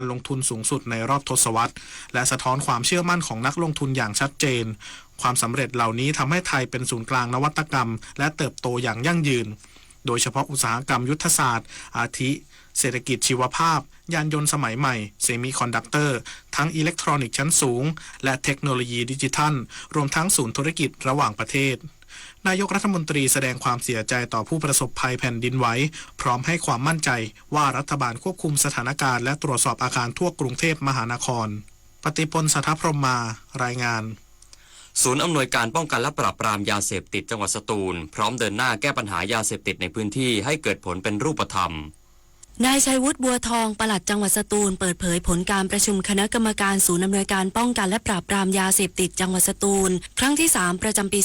ลงทุนสูงสุดในรอบทศวรรษและสะท้อนความเชื่อมั่นของนักลงทุนอย่างชัดเจนความสำเร็จเหล่านี้ทำให้ไทยเป็นศูนย์กลางนวัตกรรมและเติบโตอย่างยั่งยืนโดยเฉพาะอุตสาหกรรมยุทธศาสตร์อาทิเศรษฐกิจชีวภาพยานยนต์สมัยใหม่เซมิคอนดักเตอร์ทั้งอิเล็กทรอนิกส์ชั้นสูงและเทคโนโลยีดิจิทัลรวมทั้งศูนย์ธุรกิจระหว่างประเทศนายกรัฐมนตรีแสดงความเสียใจต่อผู้ประสบภัยแผ่นดินไหวพร้อมให้ความมั่นใจว่ารัฐบาลควบคุมสถานการณ์และตรวจสอบอาคารทั่วกรุงเทพมหานครปฏิพล สัทธพรหมารายงานศูนย์อำนวยการป้องกันและปราบปรามยาเสพติดจังหวัดสตูลพร้อมเดินหน้าแก้ปัญหายาเสพติดในพื้นที่ให้เกิดผลเป็นรูปธรรมนายชัยวุฒิบัวทองปลัดจังหวัดสตูลเปิดเผยผลการประชุมคณะกรรมการศูนย์อำนวยการป้องกันและปราบปรามยาเสพติดจังหวัดสตูลครั้งที่ 3 ประจำปี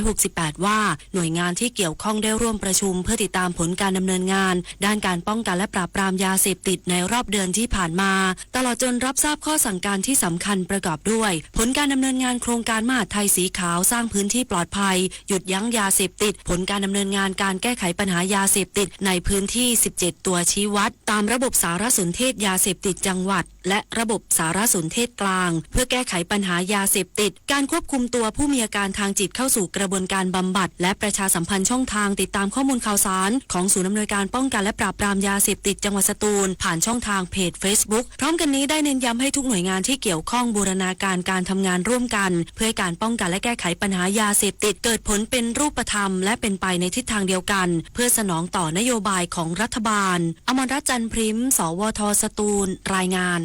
2568 ว่าหน่วยงานที่เกี่ยวข้องได้ร่วมประชุมเพื่อติดตามผลการดำเนินงานด้านการป้องกันและปราบปรามยาเสพติดในรอบเดือนที่ผ่านมาตลอดจนรับทราบข้อสั่งการที่สำคัญประกอบด้วยผลการดำเนินงานโครงการมหาดไทยสีขาวสร้างพื้นที่ปลอดภัยหยุดยั้งยาเสพติดผลการดำเนินงานการแก้ไขปัญหายาเสพติดในพื้นที่ 17 ตัวชี้วัดตามระบบสารสนเทศยาเสพติดจังหวัดและระบบสารสนเทศกลางเพื่อแก้ไขปัญหายาเสพติดการควบคุมตัวผู้มีอาการทางจิตเข้าสู่กระบวนการบำบัดและประชาสัมพันธ์ช่องทางติดตามข้อมูลข่าวสารของศูนย์อำนวยการป้องกันและปราบปรามยาเสพติดจังหวัดสตูลผ่านช่องทางเพจ Facebook พร้อมกันนี้ได้เน้นย้ำให้ทุกหน่วยงานที่เกี่ยวข้องบูรณาการการทำงานร่วมกันเพื่อการป้องกันและแก้ไขปัญหายาเสพติดเกิดผลเป็นรูปธรรมและเป็นไปในทิศทางเดียวกันเพื่อสนองต่อนโยบายของรัฐบาลอมรรัตน์ จันทร์พริมสวท.สตูลรายงาน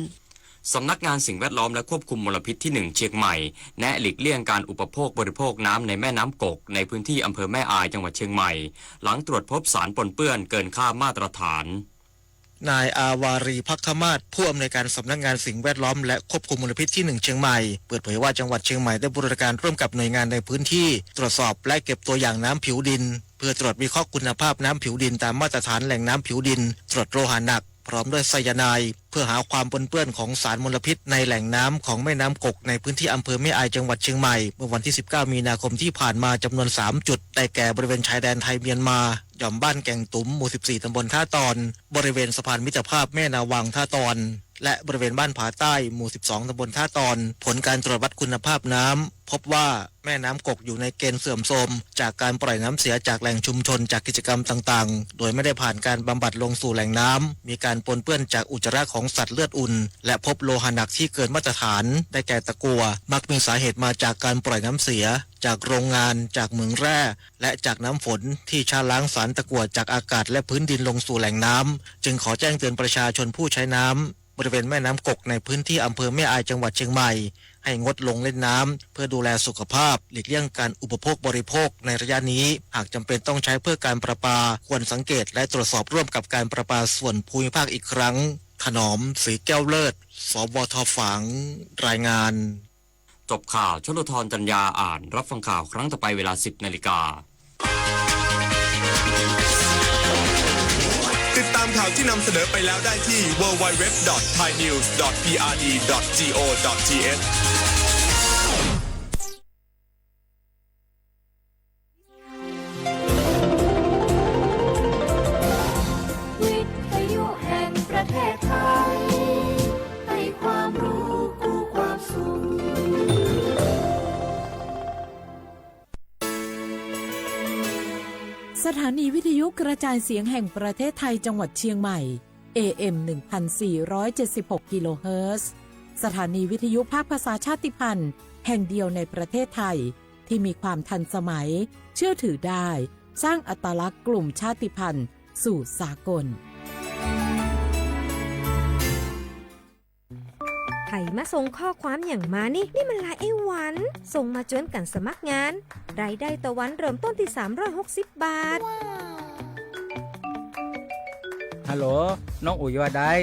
สำนักงานสิ่งแวดล้อมและควบคุมมลพิษที่1เชียงใหม่แนะหลีกเลี่ยงการอุปโภคบริโภคน้ำในแม่น้ำกกในพื้นที่อำเภอแม่อายจังหวัดเชียงใหม่หลังตรวจพบสารปนเปื้อนเกินค่ามาตรฐานนายอาวารีภักขมาศผู้อำนวยการสำนักงานสิ่งแวดล้อมและควบคุมมลพิษที่1เชียงใหม่เปิดเผยว่าจังหวัดเชียงใหม่ได้บูรณาการร่วมกับหน่วยงานในพื้นที่ตรวจสอบและเก็บตัวอย่างน้ำผิวดินเพื่อตรวจวิเคราะห์คุณภาพน้ำผิวดินตามมาตรฐานแหล่งน้ำผิวดินตรวจโลหะหนักพร้อมด้วยไซยาไนด์เพื่อหาความปนเปื้อนของสารมลพิษในแหล่งน้ำของแม่น้ำกกในพื้นที่อำเภอแม่อายจังหวัดเชียงใหม่เมื่อวันที่19มีนาคมที่ผ่านมาจำนวน3จุดได้แก่บริเวณชายแดนไทยเมียนมาหย่อมบ้านแก่งตุ้มหมู่14ตำบลท่าตอนบริเวณสะพานมิตรภาพแม่นาวังท่าตอนและบริเวณบ้านผาใต้หมู่12ตำบลท่าตอนผลการตรวจวัดคุณภาพน้ำพบว่าแม่น้ำกกอยู่ในเกณฑ์เสื่อมโทรมจากการปล่อยน้ำเสียจากแหล่งชุมชนจากกิจกรรมต่างๆโดยไม่ได้ผ่านการบำบัดลงสู่แหล่งน้ำมีการปนเปื้อนจากอุจจาระของสัตว์เลือดอุ่นและพบโลหะหนักที่เกินมาตรฐานได้แก่ตะกั่วมักมีสาเหตุมาจากการปล่อยน้ำเสียจากโรงงานจากเหมืองแร่และจากน้ำฝนที่ชะล้างสารตะกั่วจากอากาศและพื้นดินลงสู่แหล่งน้ำจึงขอแจ้งเตือนประชาชนผู้ใช้น้ำบริเวณแม่น้ำกกในพื้นที่อำเภอแม่อายจังหวัดเชียงใหม่ให้งดลงเล่นน้ำเพื่อดูแลสุขภาพหลีกเลี่ยงการอุปโภคบริโภคในระยะนี้หากจำเป็นต้องใช้เพื่อการประปาควรสังเกตและตรวจสอบร่วมกับการประปาส่วนภูมิภาคอีกครั้งถนอมศรีแก้วเลิศสวท.ฝางรายงานจบข่าวชลธรจัญญาอ่านรับฟังข่าวครั้งต่อไปเวลา 10:00 น.ติดตามข่าวที่นำเสนอไปแล้วได้ที่ www.thainews.prd.go.thวิทยุแห่งประเทศไทยให้ความรู้กู้ความสุขสถานีวิทยุกระจายเสียงแห่งประเทศไทยจังหวัดเชียงใหม่ AM 1476 กิโลเฮิรตซ์สถานีวิทยุภาคภาษาชาติพันธุ์แห่งเดียวในประเทศไทยที่มีความทันสมัยเชื่อถือได้สร้างอัตลักษณ์กลุ่มชาติพันธุ์สู่สากลไผมาส่งข้อความอย่างมานี่มันลายไอ้หวันส่งมาจวนกันสมัครงานรายได้ต่อวันเริ่มต้นที่360 บาทฮัลโหลน้องอุ๋ยว่าได้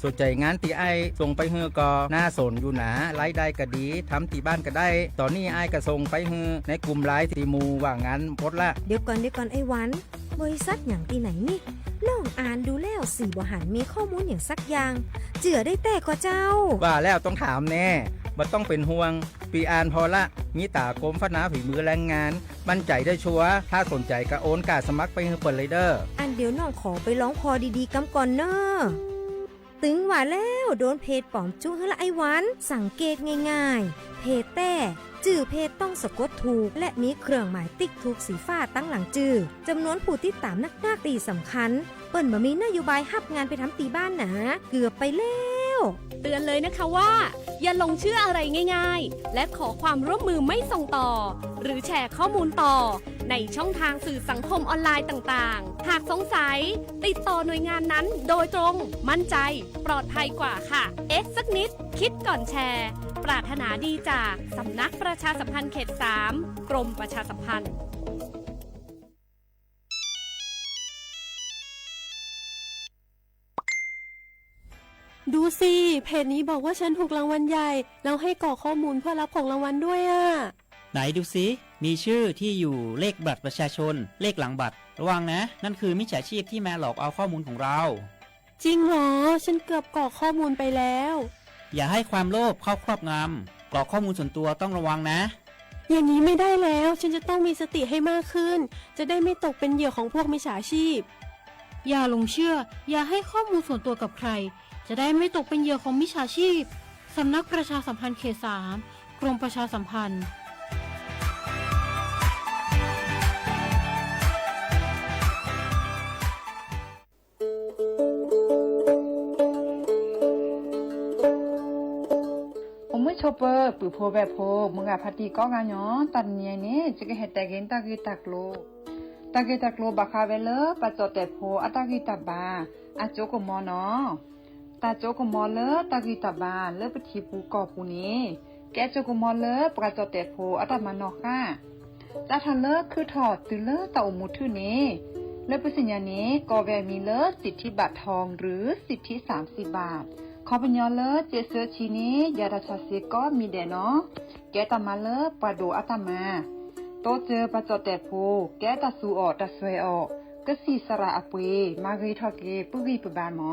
สนใจงานตีไอส่งไปเฮือก็น่าสนอยู่นะรายได้ก็ดีทำที่บ้านก็ได้ตอนนี้ไอก็ส่งไปเฮือในกลุ่มไลน์ที่มูว่างานพดละเดี๋ยวก่อนไอ้หวันบริษัทอย่างที่ไหนนี่ลองอ่านดูแล้วสี่บ่หันมีข้อมูลอย่างสักอย่างเจือได้แต่ก็เจ้าว่าแล้วต้องถามแน่บ่ต้องเป็นห่วงปีอ่านพอละมีตากรมพัฒนาฝีมือแรงงานมั่นใจได้ชัวร์ถ้าสนใจก็โอนกาสมัครไปเฮือเปิดเลยเด้ออันเดี๋ยวน้องขอไปร้องคอดีๆกำก่อนเนอะ ตึงว่าแล้วโดนเพจปลอมจุ้งให้ละไอ้หวันสังเกตง่ายๆเพจแต่จื่อเพจต้องสะกดถูกและมีเครื่องหมายติ๊กถูกสีฟ้าตั้งหลังจื่อจำนวนผู้ติดตามนักตีสำคัญเปิ้นบ่มีนโยบายฮับงานไปทำตีบ้านหนาเกือบไปแล้วเตือนเลยนะคะว่าอย่าลงเชื่ออะไรง่ายๆและขอความร่วมมือไม่ส่งต่อหรือแชร์ข้อมูลต่อในช่องทางสื่อสังคมออนไลน์ต่างๆหากสงสัยติดต่อหน่วยงานนั้นโดยตรงมั่นใจปลอดภัยกว่าค่ะสักนิดคิดก่อนแชร์ปรารถนาดีจากสำนักประชาสัมพันธ์เขต 3 กรมประชาสัมพันธ์ดูสิเพจนี้บอกว่าฉันถูกรางวัลใหญ่แล้วให้กรอกข้อมูลเพื่อรับของรางวัลด้วยอ่ะไหนดูสิมีชื่อที่อยู่เลขบัตรประชาชนเลขหลังบัตรระวังนะนั่นคือมิจฉาชีพที่มาหลอกเอาข้อมูลของเราจริงเหรอฉันเกือบกรอกข้อมูลไปแล้วอย่าให้ความโลภเข้าครอบงำกรอกข้อมูลส่วนตัวต้องระวังนะอย่างนี้ไม่ได้แล้วฉันจะต้องมีสติให้มากขึ้นจะได้ไม่ตกเป็นเหยื่อของพวกมิจฉาชีพอย่าหลงเชื่ออย่าให้ข้อมูลส่วนตัวกับใครจะได้ไม่ตกเป็นเหยื่อของมิจฉาชีพสำนักประชาสัมพันธ์เขต 3 กรมประชาสัมพันธ์โชเปอร์ปือโพแบบโพมึงอะพัตีก็งานย้อนตันเนียนี่จะก็เฮ็ดแต่เกนตากีตักโลบาคาเวเลปะจอแต่โพอะตากีตาบาอะโจกมอเนาะตาโจกมอเลตากีตาบาเลปทีปูกอปูนี้แกโจกมอเลปะจอแต่โพอะตามานอค่ะตาทันเลคือถอดตือเลตาอมุทื่อนี้และปสิญญานี้ก็แวมีเลสิทธิบัตรทองหรือสิทธิ30 บาทขอปัญญาเลเจเซอร์ชีนี้ยาดาชาเซก็มีเดเนาะแกตามาเลปะโดอะตามาโตเจอปะจอแต่โพแกตาสูออตาสวยออกก็สีสระอปวยมารีทอเกปุรีปบานหมอ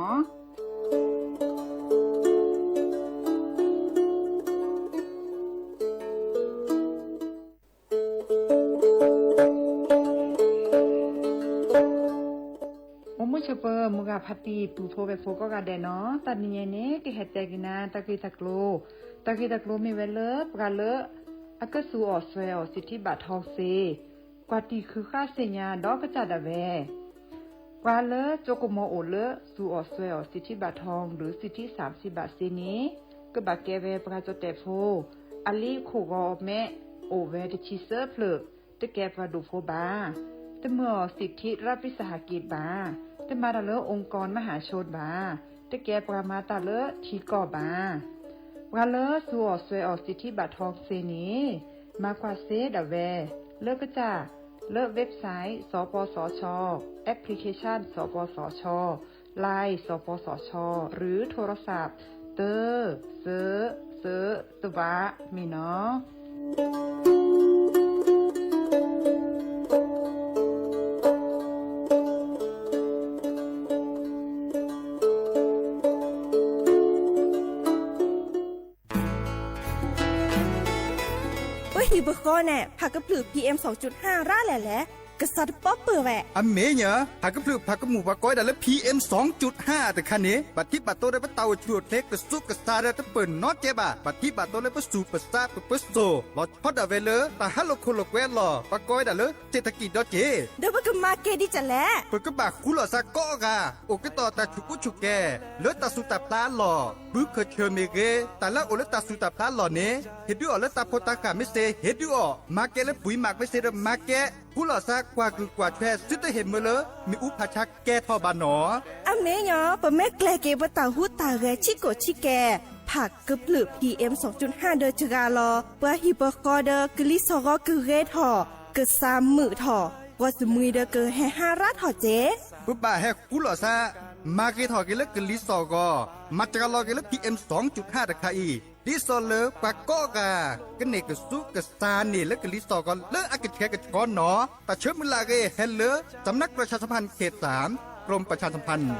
มุชเปอร์มุกาพัตีปูโพเวโฟก็กาเดเนาะตัดนี้เนี่ยก็เฮ็ดแต่กินนะตะกี้ตะโกลมีเวลปกาเลอะก็สูออสเวลสิทธิบัตรทองเซกว่าตีคือค่าเสียดอกก็จัดาเวกว่าเลโจกโมโอเลสูออสเวลสิทธิบัตรทองหรือสิทธิ30 บาทเซนี้ก็บาเกเวปกาจเตโฟอลีโคกอแม่โอเวดิชิเซอร์เพลตะแกปาดูโฟบาตะเมื่อสิทธิรัฐวิสาหกิจบาแต่มาตะเลองค์กรมหาชนบาแต่แกปรามาตะเลทีก่อบาปราเลสัวสวยออกสิทธิบัตรทองเซนี้มากว่าเซดาแวเลิกก็จ้าเลิกเว็บไซต์สปสช.แอปพลิเคชันสปสช.ไลน์สปสช.หรือโทรศัพท์เตอเซตวะมีเนาะฮีบก็แน่ผักกระพือ PM 2.5 ร่าแหละกษัตริย์ป๊อปเปอร์แหวะอเมเนอะผักกระพือผักกระหมูผักก้อยแต่ละ PM 2.5 แต่คันนี้บัดที่บัดโตได้ปะเตาจรวดเล็กกระซุกกระซาได้ตะเปิ่นน็อตเจ็บบัดที่บัดโตได้ปะสูปะซาปะโซลอดพอดอะเวเลตาฮัลโลโคโลแควลอผักก้อยแต่ละเศรษฐกิจดอเจเดี๋ยวก็มาเกดิจะแลเปิดกระบะคุลอซาก็กะโอเกตอตาชุกุชุแกเลตาสุตาปลาหล่อบึกเคเชเมเกแต่ละโอเลตาสุตาปลาหล่อเนเฮ็ดดูออเลตาโพตากาไม่เซเฮ็ดดูออมาเกและปุ๋ยหมักไม่เซมาเกผู้หล่อซากกว่าคือกว่าแช่ซึตเห็นเมื่อเลยมีอุปชักแก้ทอบานหนออเมยอปะแม่แกลเกบตาหูตาเรชิโกชิแกผักกระพือ PM 2.5 เดอจกาลอเปฮิบกอเดอกลิซอกกเรทอกึ3มือทอว่าสมุยเดเกแห่5รัฐทอเจปุ๊บบ่าแห่ผู้หล่อซามาเกทอเกลกลิซอกอมาจกาลอเกล PM 2.5 ตะคาอีดิซอเลปากก็กะกันเนกสุกสานี่และกลิสอก็เลอากแขกก้อนหนอแต่เชื่อมลาเกเฮเลสำนักประชาสัมพันธ์เขต 3 กรมประชาสัมพันธ์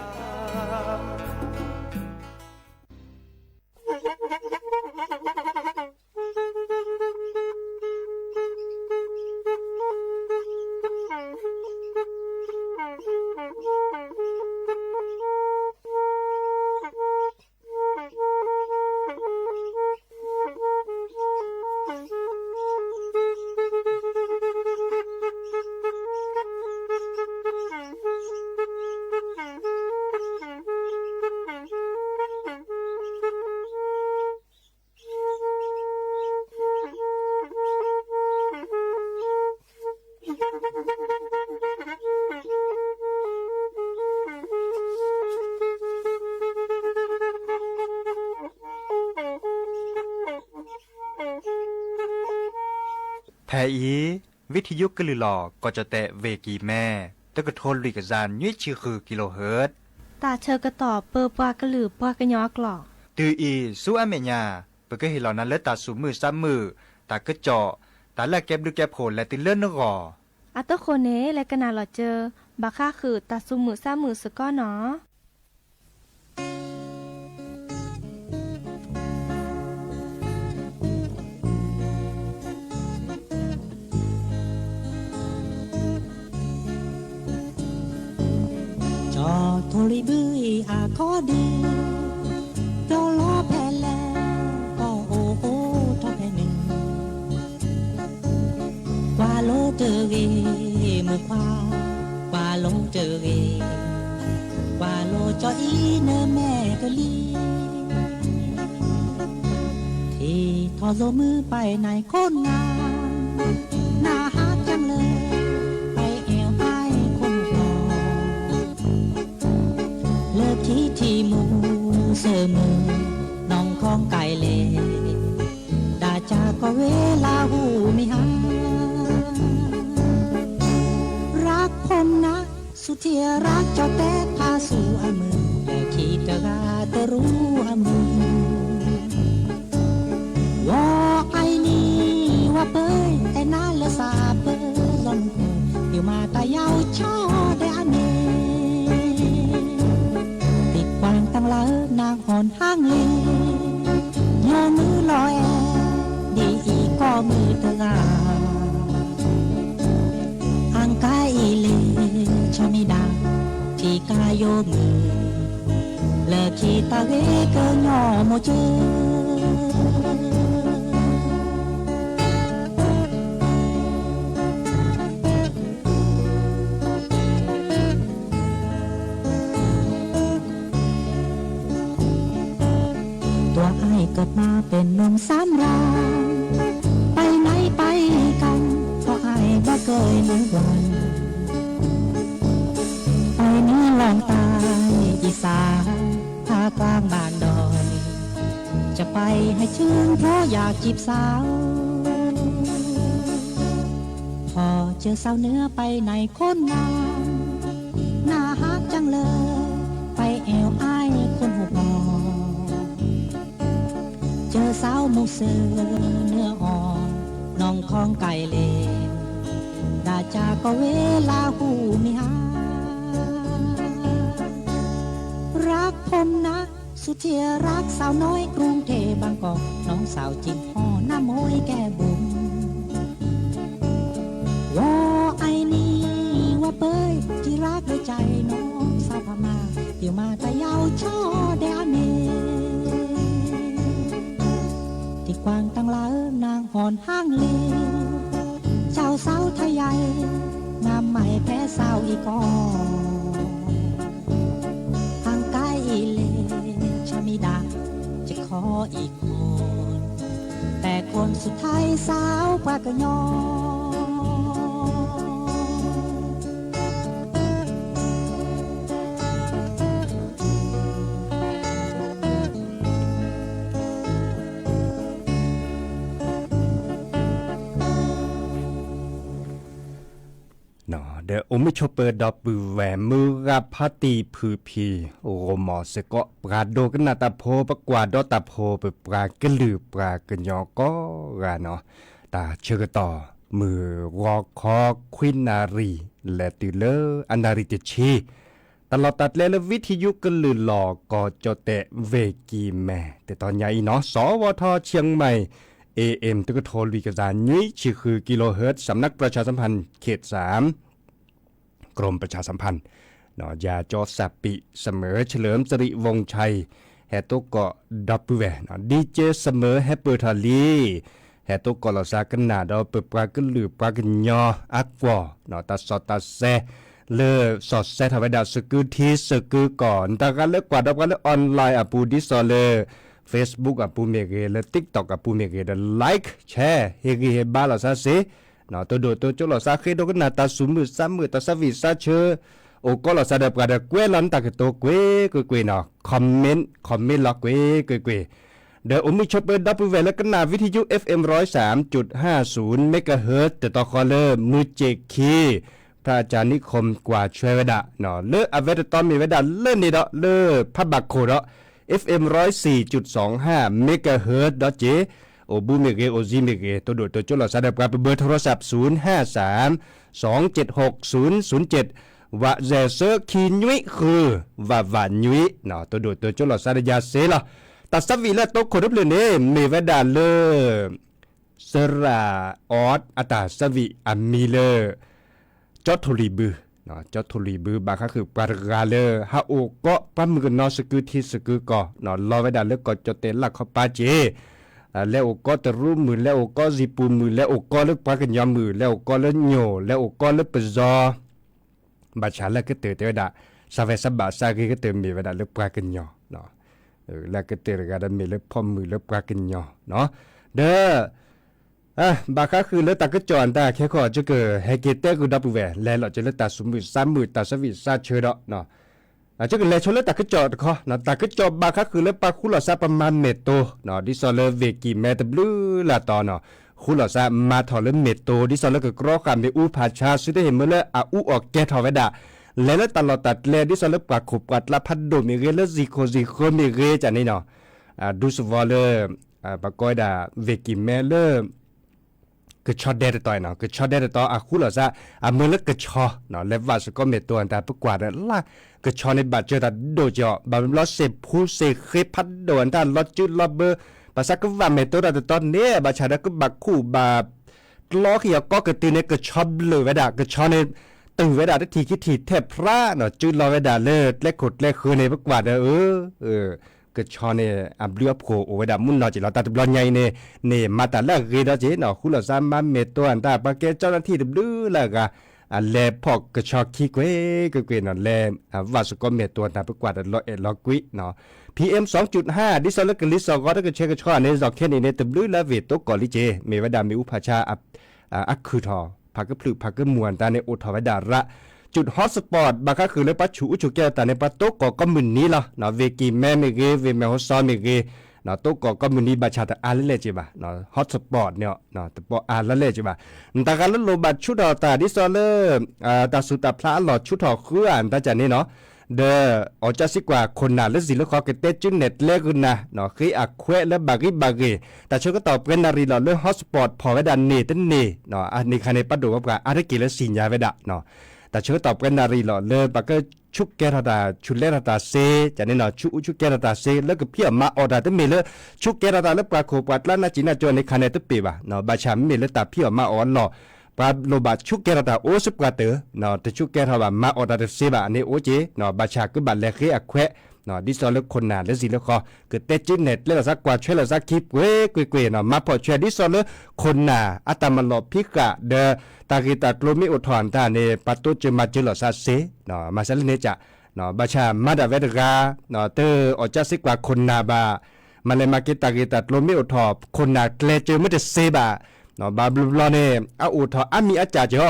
อีวิทยุกลือหลอก็จะแตะเวกีแม่ตะกะโทนลิกะจานยุ้ยชื่อคือกิโลเฮิรตซ์ตาเชอกระต่อเปอปากระหลือปากระยอกหลอกตืออีสู้อเมญาเปก็เห็นเหล่านั้นและตาสูมือซ้ำมือตากระเจาะตาแลกเก็บดูแก็บโผล่และติเลื่อนนกออัตโคเนและกนาหลอเจอบาค่าคือตาซุมือซ้ำมือสก้อเนาะโทริบุยอาคอดีดอลอแพแลก็โอโอทอแพหนึ่งกว่าโลเจอเกมือขวากว่าโลเจอเกกว่าโลจออีเนแม่กะลีที่ทอโลมือไปในโคนงามน่าฮักจังเลยที่มูเสมอน้องของไก่เล่ดาจาก็เวลาหูไม่หารักคนนะสุดที่รักเจ้าแต่พาสู่อมือแต่คิดจะราตรู้อมือว่าไอ้นี่ว่าเปยแต่น่าละสาเปยล้นเดี๋ยวมาตายาวช่อได้อันนี้วางตั้งเลิกนางหอนห้างลีโยมือลอยดีอีก็มือตะลาอังกายอีเลชามิดาที่กายโยมือเลิกขีตาเวเกยหน่อโมเจเกิดมาเป็นหนุ่มสามรามไปไหนไปกันเพราะไอ้บ่เคยนึกวันไปเนื้อลองตายอีสานภาคกลางบ้านดอยจะไปให้ชื่นเพราะอยากจีบสาวพอเจอสาวเนื้อไปในคนงามน่าฮักจังเลยไปแอวอ้ายคนหัวบอเจอสาวมุกเสือเนื้ออ่อนน้องของไก่เล่ดาจาก็เวลาหูไม่หารักผมนะสุดที่รักสาวน้อยกรุงเทพบางกอกน้องสาวจิงห่อหน้าโมยแก้บุญว่าไอ้นี่ว่าเปยที่รักด้วยใจน้องสาวพม่าเดี๋ยวมาตะยาวช่อแดนเนที่กวางตั้งเลิกนางหอนห้างลีเจ้าสาวไทยใหญ่งามใหม่แพ้สาวอีกอทางกายอีเลชามิดาจะขออีกคนแต่คนสุดท้ายสาวกว่ากะยอเดอมิชเปอร์ดอปือแหวมือกับพัตีพือพีโอหมอเสก็ปราโดกันนาตาโพปกว่าดอตาโพไปปรากลือปรากยอก็กาเนาะตาเชื่อต่อมือวอคอควินนารีและติเลออันนาริตชีตลอดตัดและวิทยุกลือหลอก็จะแตะเวกีแม่แต่ตอนใหญ่เนาะสวทเชียงใหม่ AM ตุกโทรวิกษายุ้ยชื่อคือกิโลเฮิรตซ์สำนักประชาสัมพันธ์เขต3กรมประชาสัมพันธ์นอยาจอสับปิเสมอเฉลิมสิริวงชัยแฮตุกก็ดับเบิลดีเจเสมอแฮเปอร์ทาลีแฮตุกก็ลาซากันนาดอเปิดปรากลือปรากญออักวอนอตาสอตาแซเลสอดแซทวดาสกุทีสกุก่อนตากันเลิกกว่าดับกันเลิกออนไลน์อปูดิซอเลFacebook อปูเมเกและ TikTok อปูเมเกได้ไลค์แชร์เฮเกเฮบาลาซาเซเนาะตัวโดตัวจุลซาเคโดกันนาตาสุมือซ้ำมือตาสวิซาเชอโอก็ลาซาเดปกาเดกเวลันตากตัวเกวเนาะคอมเมนต์ล็อกเกว เดออุมิชเปิดดับเวและก็นาวิทยุ FM 103.50 เมกะเฮิรตซ์แต่ต่อคอเลอร์มือเจคีพระอาจารย์นิคมกว่าช่วยเวดาเนาะเลออเวตตอมมีเวดาเลอนี่ดอเลอพับบักโคดอ FM 104.25 เมกะเฮิรตซ์ดอเจโอบูเมเกโอซีเมเกตัวโดดตัวจุลสาดับกับเบอร์โทรศัพท์053-276-007ว่าเจเซอร์คีนุยคือว่าวันนุยเนาะตัวโดดตัวจุลสาดยาเซละตัดสวีละตกคนเลยเนี่ยมีเวดาเลอสระออดอัตาสวีอามีเลอจอทุลีบือเนาะจอทุลีบือบางครั้งคือปารกาเลอฮาโอก็ปั๊มมือนอสกุทีสกุก็เนาะรอเวดาเลอก็จอเตลักเขาปาเจแล้วก็ตะรูมือแล้วก็ziปูมือแล้วก็เลิกปากันยอมมือแล้วก็เลิกโยแล้วก็เลิกปจอบาชาแล้วก็เตอเตวดาซาเวสบาซากีก็เตมีเวดาเลิกปากันยอเนาะแล้วก็เตอก็ได้มีเลิกพอมือเลิกปากันยอเนาะเด้อบาคาคือเลิกตากระจอนตาแค่ขอจะเกิดให้เกตเตกูดับเวแล้วเราจะเลิกตาสมือ30,000ตาสวิซาเชดเนาะจะก็เลยชนเลยตากระจอดคอนะตากระจอบาคาคือเลยปาคุลอซาประมาณเมตโตเนาะดิซอลเวกิเมตบลูลาตอเนาะคุลอซามาถอเลยเมตโตดิซอลก็กรอคามเมอูผาชาสุดได้เห็นเมื่อเลยอูออกแกทอเวดาแล้วตลอดตัดเลดิซอลปากขุปัดละพัดโดมีเรลซิโคมีเรจันนี่เนาะดูสวอลปากอยดาเวกิเมเลก็ชอดเดตต่อยเนาะก็ชอดเดตต่อคุลอซาเมื่อเลยก็ชอเนาะแล้วว่าสก็เมตโตอันแต่ปกว่าละก็ชอในบัตรเจอแต่โดจอบาลอเซพูเซเคพัดโดนท่านลอจุดลอเบอร์ภาษาก็ว่าเมตัวแต่ตอนนี้บาชาดก็บักคู่บาล้อเขียก็กระตือเนี่ยก็ชอบเลยเวดาก็ชอในตื่นเวดาทีคิดทีแทบพระเนาะจุดลอเวดาเลิศและขุดและคืนในปกว่าก็ชอในอับเลือบโคโอเวดามุนนอจิลอตาตบลอนใหญ่เนี่ยมาแต่ละเรดอเจเนาะคุณละสามมาเมตัวอันตาปากเกเจ้าหน้าที่ดื้อละกะแลพอกกระชอกขี้เกวยนั่นแลว่าสก็เมตัวตาปกว่าลอกุยเนาะ PM 2.5 ดิซอลกลิซอก็ตะเชกชอในซอกแค่นี้เนี่ยตบลื้อละเวตกอลิเจเมวดามีอุปชาอักคือทอผักกะพลึกผักกะมวนตาในโอทวดาระจุดฮอตสปอร์ตบางครั้งคือเลยปัจจุอุจุแก้วตาในปะโตก็มึนนี้ล่ะเนาะเวกีแม่เมเกเวแมฮอซอเมเกเนาะโตก็มึนนี้บาชาตะอาเลจิบะเนาะฮอตสปอร์ตเนี่ยเนาะตะปออาเลจิบะตะการลโลบัดชุดตาดิซอลตาสุตาพระหลอดชุดหอคืออันตาจันนี่เนาะเดอจะสิกว่าคนน่ะและสิละคอกเตจุนเน็ตเลกุนนะเนาะคืออักเควและบากิแต่ช่วยก็ตอบเป็นนารีหลอดเรื่องฮอตสปอร์ตพอไว้ดันเนตันเนเนาะอันนี้คันในปัดดูว่าอาริกิและสินยาไว้ดะเนาะแต่ช่วยตอบเป็นนารีหลอดเลยปากก็ชุกแกทาชุดเลทาเซจันนี่เนาะชุกแกทาเซแล้วก็เพียมาออดาตเมเลชุกแกทาแล้วปลาโคปัดล้านนาจินาจวนในคันในตะปีบะเนาะบาชามเมเลตาเพียมาออนเนาะปาโลบาชุกแกระตาโอสุกาเตอเนาะแต่ชุกแกทว่ามาออดาเซบะในโอเจเนาะบาชาก็บัดแลเคอะแควเนาะดิซอลคนน่ะและสิละคอก็เตจิเน็ตแล้วสักกว่าช่วยละสักคลิปเว้เนาะมาพอช่วยดิซอลคนน่ะอัตมันลอพิกะเดตากิตาโลมิอุทอนตาในปัตตุจมาจิลซาเซเนาะมาซะเนจะเนาะบาชามาดาเวดกาเนาะเตออจะสิกว่าคนน่ะบามาเลยมากิตาโลมิอุทอคนน่ะเกลเจอไม่ได้เซบะเนาะบาบลูลอเนี่ยอุทออามีอาจารย์จ่อ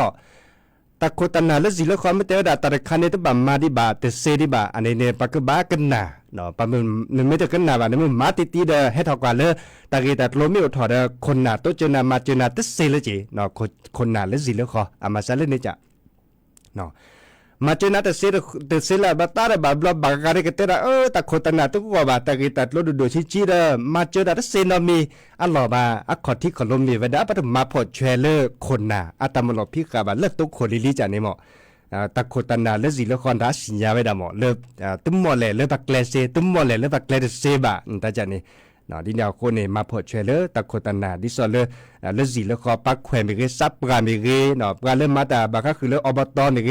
ตะโคตนาและสิละครไม่เตอดาตะคันเนตบามาดิบาเตเซดิบาอันนี้เนี่ยปากบากันนาเนาะปะมันไม่จะกันนาบาเนี่ยมันมาติเดให้ทอกว่าเลยตะกีตาโลมิอุทอเดคนน่ะโตเจนามาเจนาเตเซเลยจีเนาะคนน่ะและสิละครอามาซะเลยเนี่ยจ้ะเนาะมาเจนาเตเซละบาตาเดบาบลบากาเรกเตระตะโคตนาตุกว่าบาตะกีตาโลดูชิเดมาเจนาเตเซนอมีอัลลอบาอักขอที่ขอลมีเวดาปะมาพอแชเลคนน่ะอัตมลพิกาบาเลิกตุกโคลิลิจานี่หมอตะโคตนาและสิละครดาสิญญาไว้ดาหมอเลิกตุ้มหมอแลเลิกบักแกลเซตุ้มหมอแลเลิกบักแกลเซบะตาจานี่เนาะดินยาวคนนี่มาพอแชเลตะโคตนาดิซอเลและสิละครปักแขวมิเกซับปรามิเกเนาะปราเลมาตาบาคคือเลอบตมิเก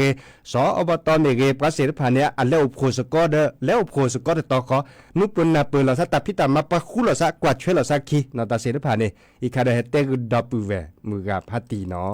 สออบตมิเกปราเสรพาเนี่ยอันเลอโคสกอเดแล้วโคสกอเดตอขอนุปนาเปลาซะตาพิตามาปะคุลซะกว่าช่วยลซะคีเนาะตาเสรพาเนี่ยอีคาเดเฮเตกดอปูเวมือกับพัตตีเนาะ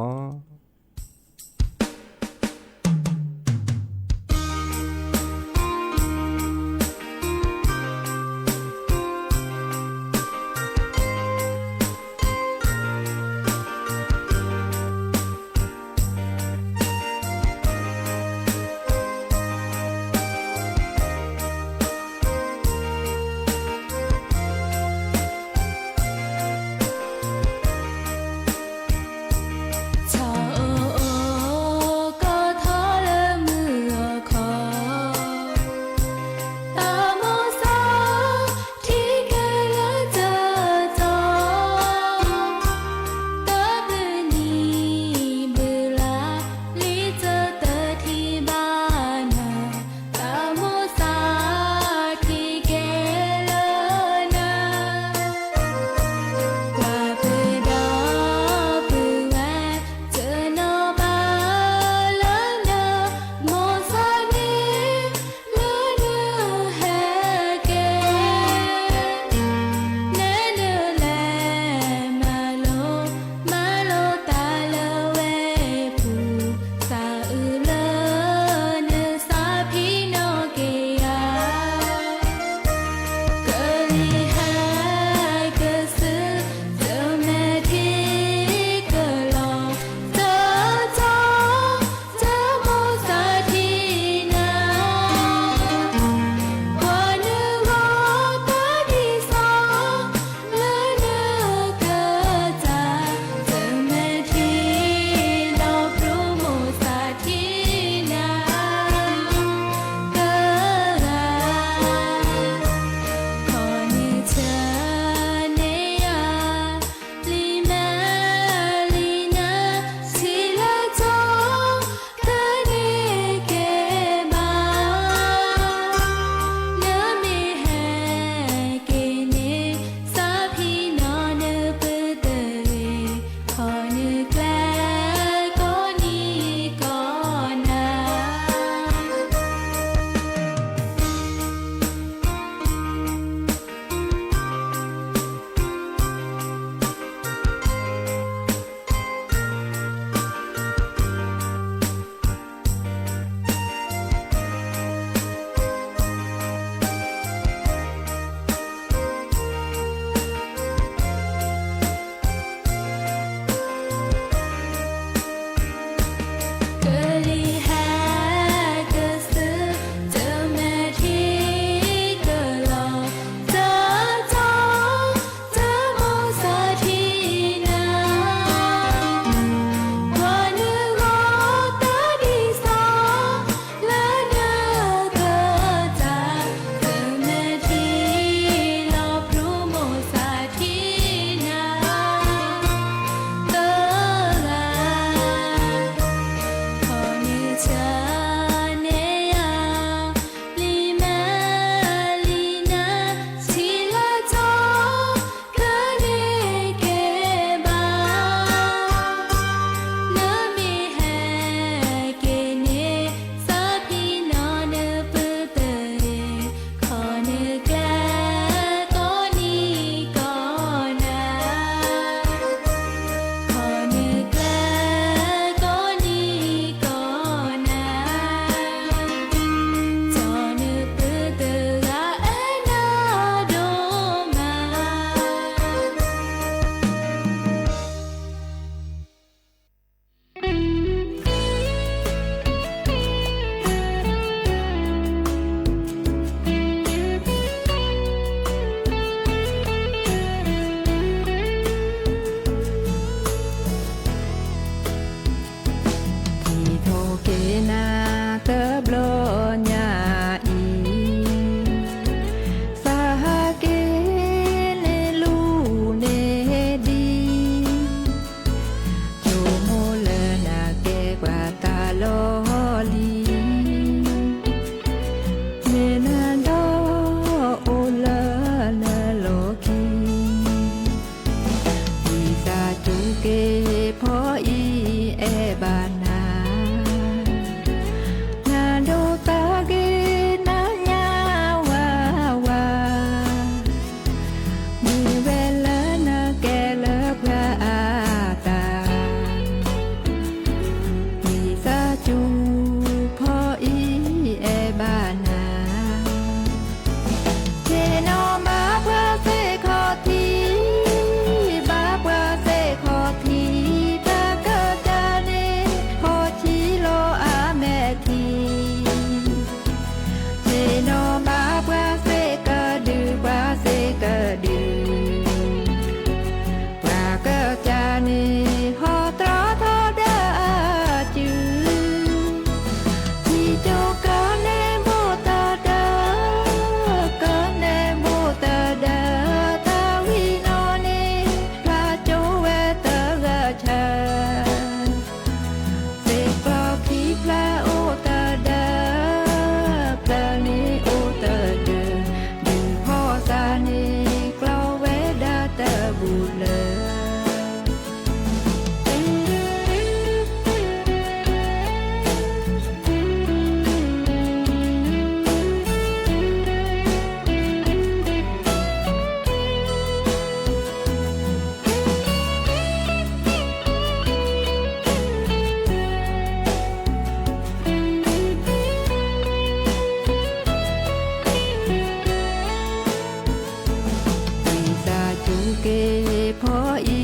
พออี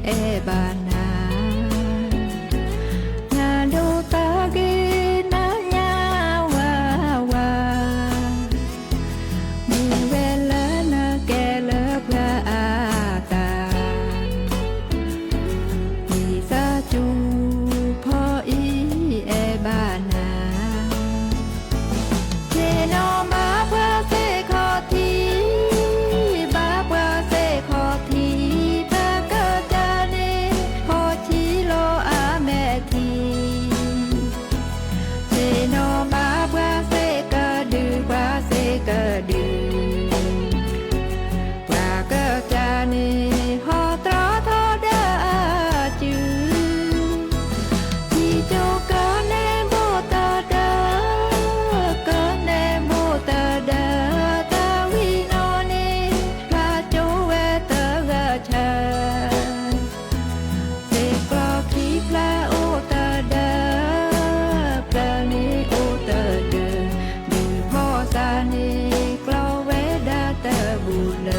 เอบานานาโดตาเกนาญาวาวามีเวลานาแกเลพระอาตามีซาจูพออีเอบานาเจโนมาพระเสขอทีบาพระเสขอทีพระเกิดจาเนพอชีโลอาแม่ทีเจโนมาพระเสกะดือพระเสกะดือพระเกิดจาเนหอตรอทอดาจือที่โจกะเนโบตาดากะเนโบตาดาตาวิโนเนพระโจเวตะกะชาเสกลอคีพระโอตาดาพระเนโอตาเดดือพ่อสาเนกลอเวดาตะบุเล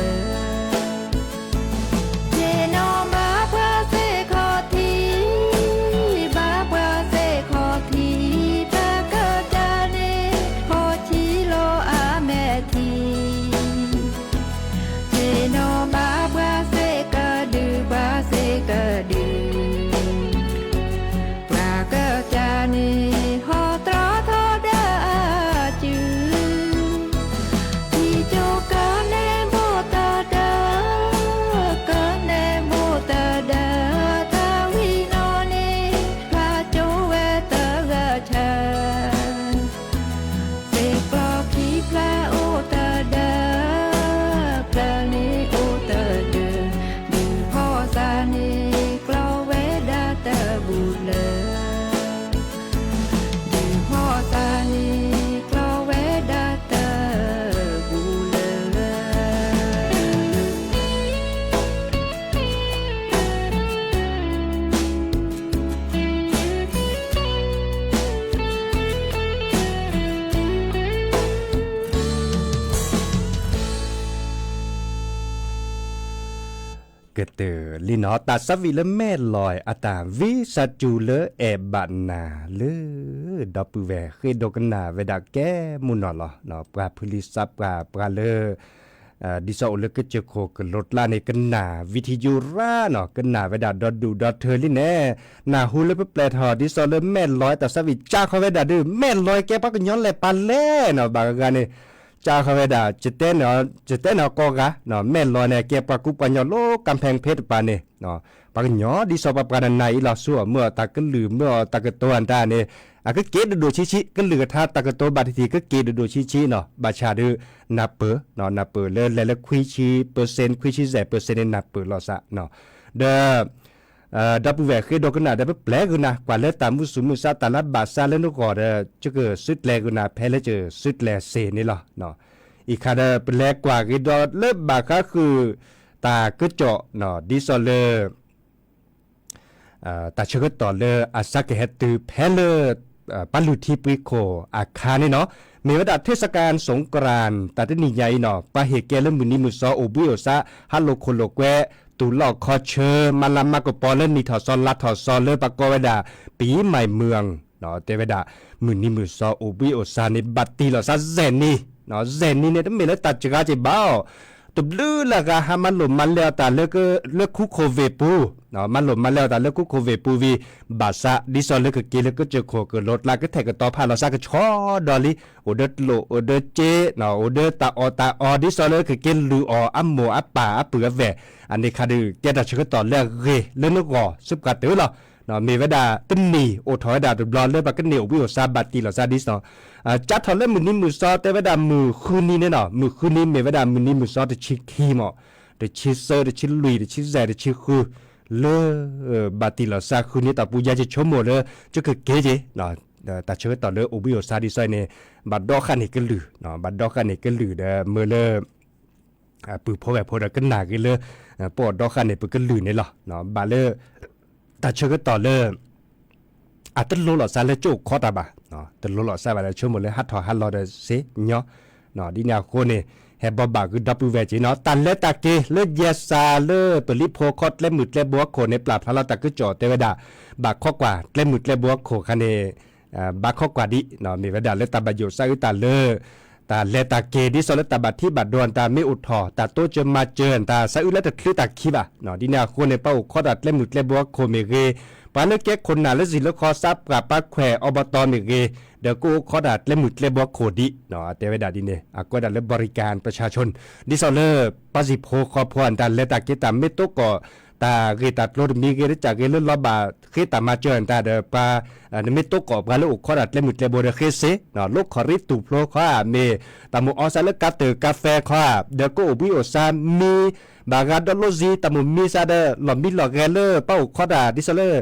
เจโนมาพระเสขอทีบาพระเสขอทีพระเกิดจาเนพอชีโลอาแม่ทีเจโนมาพระเสกะดือพระเสกะดือพระเกิดจาเนหอตรอทอดาจือที่โจกะเนโบตาดากะเนโบตาดาตาวิโนเนพระโจเวตะกะชาเสกลอคีพระโอตาดาพระเนโอตาเดดือพ่อสาเนกลอเวดาตะบุเลดือพ่อสาเนกลอเวดาตะบุเล เกเตอลินอตาสวิเลแม่ลอยอาตาวิสัจูเลแอบานาเลดอปูแวเคยดกันนาเวดาแกมุนอลเนาะปราพลิสับปราเลดิซอเลกเจโคกลดลาในกันนาวิทยุราเนาะกันนาเวดาดอดูดอเธอลิแน่นาฮูเลแปลทอดิซอเลแม่ลอยตาสวิจ้าเขาเวดาดื้อแม่ลอยแกปักย้อนแลปาเล่เนาะบางกันนี่จ้าเขาเวดาจะเต้นเนาะกอกะเนาะแม่ลอยเนี่ยแกปักกุปัญญาโลกำแพงเพชรปานนี่เนาะปักย้อดิซอปปานในลาซัวเมื่อตากลืมเมื่อตากตัวอันตาเนี่ยก็เกดดูชิก็เหลือท่าตากตัวบาดทีก็เกดดูชิเนาะบาชาดื้อนับเปอเนาะนับเปอแล้วคุยชีเปอร์เซ็นต์คุยชีเปอร์เซ็นต์นับเปอลอซะเนาะเดดับเวกคือดอกนาดับแปลกนะกว่าเลตามุสุมุซาตาลบาซาเลนก็จะเกิดสุดแลกนาแพ้แล้วเจอสุดแลเซนี่ล่ะเนาะอีกคาดแปลกกว่าคือดอเล็บบาก็คือตากระเจาะเนาะดิซอเลตาเชกต่อเลอาซักเฮตือแพ้เลปัลุทีปริโคอาคานี่เนาะมีวัดเทศกาลสงกรานต์แต่ที่นี่ใหญ่เนาะปะเหตุแกเลมือนี้มือซอโอบุโอซาฮัลโลโคโลแกตุลอกคอเชอมาลามากปอเล่นนี่ถอดซอนลัดถอดซอนเลปะกอเวดาปีใหม่เมืองเนาะเตเวดามือนี้มือซอโอบุโอซาในบัตตีหลอซาเซนนี่เนาะเซนนี่เนี่ยต้องมีแล้วตัดจกาจิบ้าตุบลื้อละกะฮามันหลุมมันแล้วแต่เลิกคุโคเวปูเนาะมันหลุมมันแล้วแต่เลิกคุโคเวปูวีบาซาดิซอเลิกกิเลก็เจอโคกรถลาก็แทกต่อพาเราซากชอดอลิโอเดโลโอเดเจเนาะโอเดตาอดิซอเลิกกินลูออัมโมอัปปาอัปเปือแวอันนี้คาดือแกดัชก็ต่อเลิกเรเลิกนกอสุบกาตือละเนาะมีเวดาตึนีโอถอยดาตุบลอเลิกบักเนียววิโอซาบัตตีเราซาดิสเนาะจัดทอเล่มือนี้มือซอแต่เวดามือคืนนี้เนี่ยเนาะมือคืนนี้มีเวดามือนี้มือซอจะชิคีมอจะชิเซอร์จะชิลุยจะชิแซจะชิคือเลบัตตีเราซาคืนนี้แต่ปุยาจะชมหมดเลยจะคือเกจเนาะแต่เชื่อต่อเลยโอบิโอซาดิไซเนี่ยบัดดอกขันนี่ก็ลือเนาะบัดดอกขันนี่ก็ลือเด้อเมื่อเลยปืนพอแบบพอก็หนากันเลยปอดดอกขันนี่ปืนก็ลือเนี่ยหรอเนาะบัดเลยแต่เชื่อต่อเลยอาจจะโลหลอดซาเลโจคอตาบะเนาะแต่โลหลอดซาบะเลยช่วยหมดเลยฮัดถอฮัดรอเดเซเนาะเนาะดิญาโคเนี่ยแ ฮบอบาคือดับเบิลเวจีเนาะตันเลตาเกเลเยซาเลเปริโพคอดและมึดและบัวโคในปราบพระตะกึจ่อเตวดาบากข้อกว่าและมึดและบัวโคคันเนบากข้อกว่าดิเนาะมีเวดาเลตาบาโยซาอุตาเลตาเลตาเกดิโซเลตาบัดที่บัดดวนตาไม่อุดถอตาโตจะมาเจอตาซาอุเลตคลือตาคิบะเนาะดินาโคในเป้าข้อดัดและมึดและบัวโคเมเกปานเกคนนาและสิลคอซับกับปาแควอบตเมเกเดี๋ยวกูขอดัดและหมุดและบัวโคดิเนาะแต่เวดาดินเนี่ยก็ดัดและบริการประชาชนดิซอเลอร์ปาสิโพคอพวนดันและตาเกตามไม่ตกก็ตาเกตัดรถมีเกรจากเกลลอบาเกตามาเจอตาเดปาไม่ตกก็ปาลูกขอดัดและหมุดและบัวเคเซเนาะลูกขอริตุโพขอเมตามุออซาเลกาเตกาแฟขอเดี๋ยวก็อุบิโอซามีบางดอลโลซีตามุมีซาเดหลอมบิลลอเกเลอร์เป้าขอดัดดิซอเลอร์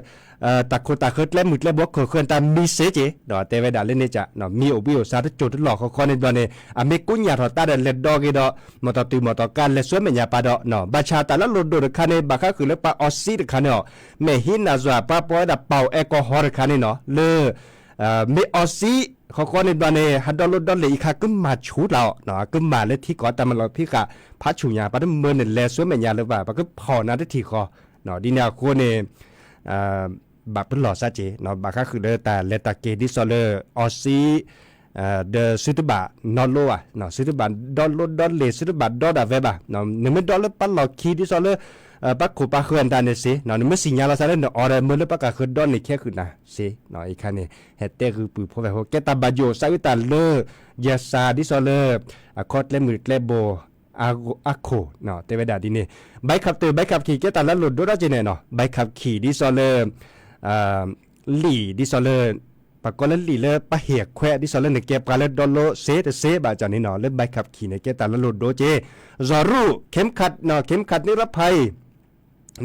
ตาโคตาเคิดและมุดและบวกเคยตามมีเสเจดอเตเวดาเล่นเนี่ยจะเนาะมีโอบิโอซาที่จุดหลอกเขาคอในดอนเนี่ยอเมกุญญาทอตาเดนเลดดอกีดอมอตตือมอตการเลสวยเมียปาดอเนาะบาชาตาละโลดโดคาเนบาคาคือเลปาออสซีดคาเนาะเมหินาซัวปาปอยดาเป่าแอลกอฮอล์คาเนเนาะเลเมออสซีเขาคอในดอนเนี่ยฮัดดอลโลดดอลเลยอีกาก็มาชูเราเนาะก็มาเลยที่ก่อแต่มันเราพี่กะพัชชุญญาปาดเมือนเนี่ยเลสวยเมียเลยว่าปาก็พอนาที่คอเนาะดินาโคเนี่ยบาปเป็นหล่อซาเจเนาะบาค่าคือเดแต่เลตาเกดิซอเลอร์ออซีเดซิตุบะนอโลอ่ะเนาะซิตุบะดอลโลดอลเลซิตุบะดอดาเวบะเนาะนึกไม่ดอลเลปัลลอคีดิซอเลอร์ปักโคปาเขื่อนตาเนสิเนาะนึกไม่สิญญาลาซาเลเนาะออเดเมื่อเลปักกะคือดอนในแค่คือนะสิเนาะอีกคันเนี่ยเฮตเต้คือปือพอแบบแกตาบาโยซาวิตาเลอยาซาดิซอเลอร์คอดเลมืดเลโบอาโคเนาะเตเวดาดิเนใบขับเตอใบขับขี่แกตาละหลุดด้วยเจเนเนาะใบขับขี่ดิซอเลอร์หลีดิซอเลอร์ปากกอลหลีเลอปะเหียกแควดิซอเลอร์ในเก็บกาเลดอลโลเซบาจานี่เนาะเล่นใบขับขี่ในเก็บตาละโลดโดเจซอรูเข็มขัดเนาะเข็มขัดนิรภัย